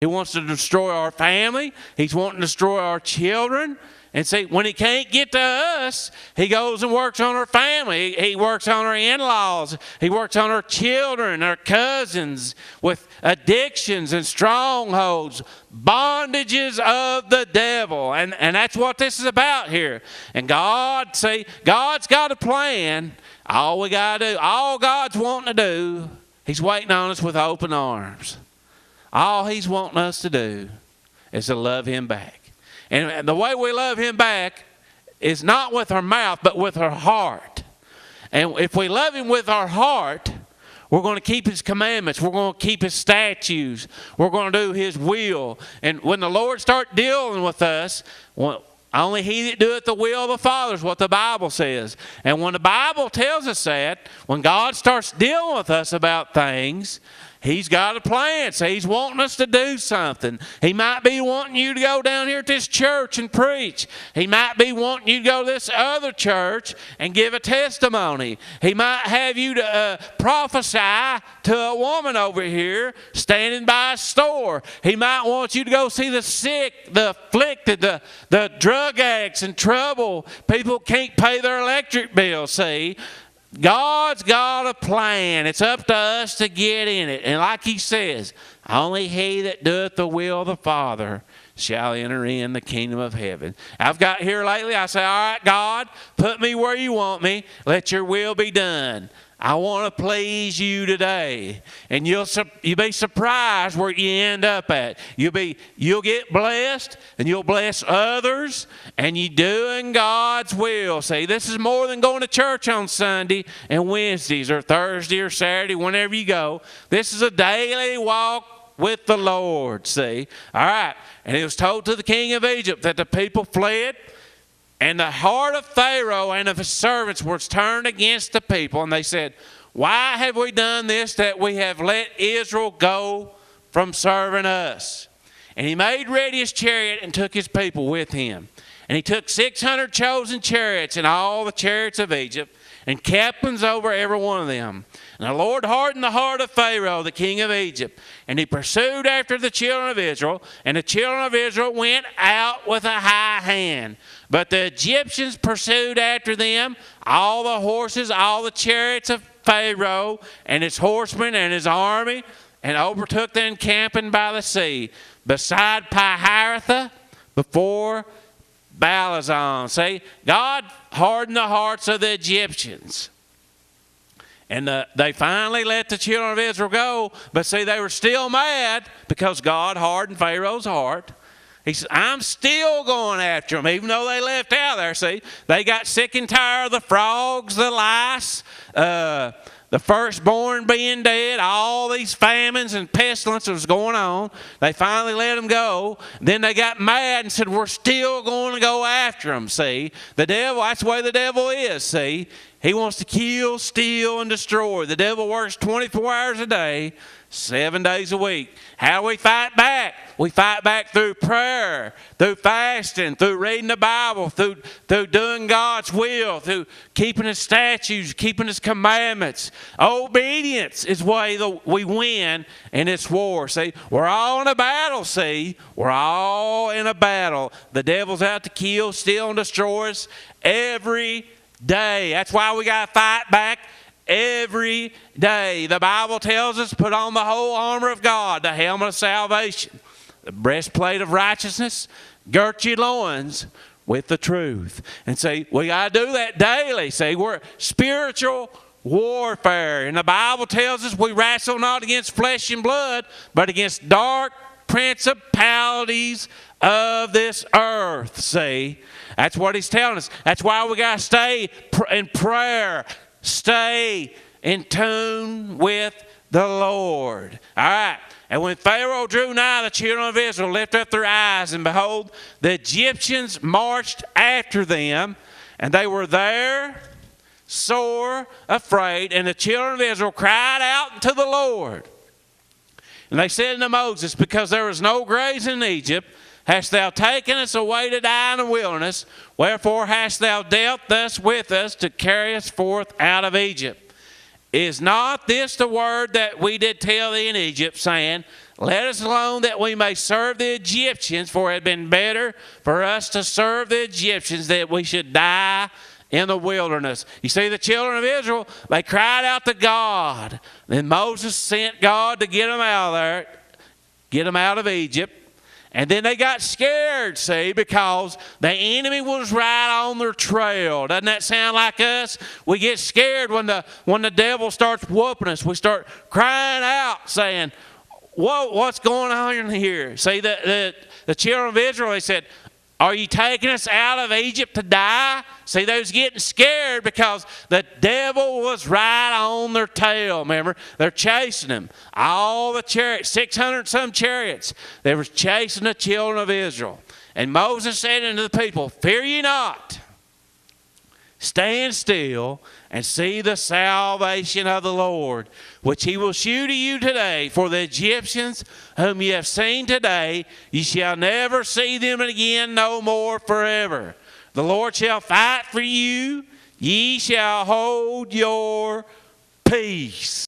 He wants to destroy our family. He's wanting to destroy our children. And see, when he can't get to us, he goes and works on our family. He works on our in-laws. He works on our children, our cousins, with addictions and strongholds, bondages of the devil. And that's what this is about here. And God, see, God's got a plan. All we got to do, all God's wanting to do, He's waiting on us with open arms. All He's wanting us to do is to love Him back. And the way we love Him back is not with our mouth, but with our heart. And if we love Him with our heart, we're going to keep His commandments. We're going to keep His statutes. We're going to do His will. And when the Lord starts dealing with us, only he that doeth the will of the Father is what the Bible says. And when the Bible tells us that, when God starts dealing with us about things, He's got a plan. So He's wanting us to do something. He might be wanting you to go down here to this church and preach. He might be wanting you to go to this other church and give a testimony. He might have you to prophesy to a woman over here standing by a store. He might want you to go see the sick, the afflicted, the drug addicts in trouble. People can't pay their electric bill, see. God's got a plan. It's up to us to get in it. And like He says, only he that doeth the will of the Father shall enter in the kingdom of heaven. I've got here lately, I say, all right, God, put me where you want me. Let your will be done. I want to please you today. And you'll be surprised where you end up at. You'll get blessed, and you'll bless others, and you doing God's will. See, this is more than going to church on Sunday and Wednesdays or Thursday or Saturday, whenever you go. This is a daily walk with the Lord, see. All right. And it was told to the king of Egypt that the people fled. And the heart of Pharaoh and of his servants was turned against the people. And they said, why have we done this, that we have let Israel go from serving us? And he made ready his chariot and took his people with him. And he took 600 chosen chariots and all the chariots of Egypt, and captains over every one of them. And the Lord hardened the heart of Pharaoh, the king of Egypt, and he pursued after the children of Israel, and the children of Israel went out with a high hand. But the Egyptians pursued after them, all the horses, all the chariots of Pharaoh, and his horsemen and his army, and overtook them camping by the sea, beside Pi-hahiroth, before Balazon. See, God hardened the hearts of the Egyptians. And they finally let the children of Israel go. But see, they were still mad because God hardened Pharaoh's heart. He said, I'm still going after them, even though they left out there. See, they got sick and tired of the frogs, the lice, the firstborn being dead, all these famines and pestilences was going on. They finally let them go. Then they got mad and said, we're still going to go after them, see. The devil, that's the way the devil is, see. He wants to kill, steal, and destroy. The devil works 24 hours a day, 7 days a week. How do we fight back? We fight back through prayer, through fasting, through reading the Bible, through doing God's will, through keeping His statutes, keeping His commandments. Obedience is the way we win in this war. See, we're all in a battle, see. We're all in a battle. The devil's out to kill, steal, and destroy us every day. That's why we got to fight back every day. The Bible tells us, put on the whole armor of God, the helmet of salvation, the breastplate of righteousness, girt your loins with the truth. And see, we got to do that daily. See, we're spiritual warfare. And the Bible tells us we wrestle not against flesh and blood, but against dark principalities of this earth. See, that's what He's telling us. That's why we got to stay in prayer. Stay in tune with the Lord. All right. And when Pharaoh drew nigh, the children of Israel lifted up their eyes, and behold, the Egyptians marched after them, and they were there sore afraid. And the children of Israel cried out unto the Lord. And they said unto Moses, because there was no grazing in Egypt, hast thou taken us away to die in the wilderness? Wherefore hast thou dealt thus with us to carry us forth out of Egypt? Is not this the word that we did tell thee in Egypt, saying, let us alone that we may serve the Egyptians, for it had been better for us to serve the Egyptians that we should die in the wilderness. You see, the children of Israel, they cried out to God. Then Moses sent God to get them out of there, get them out of Egypt. And then they got scared, see, because the enemy was right on their trail. Doesn't that sound like us? We get scared when the devil starts whooping us. We start crying out, saying, whoa, what's going on here? See, the children of Israel, they said, are you taking us out of Egypt to die? See, they was getting scared because the devil was right on their tail, remember? They're chasing them. All the chariots, 600 some chariots, they were chasing the children of Israel. And Moses said unto the people, fear ye not. Stand still and see the salvation of the Lord, which he will shew to you today. For the Egyptians whom ye have seen today, ye shall never see them again no more forever. The Lord shall fight for you, ye shall hold your peace.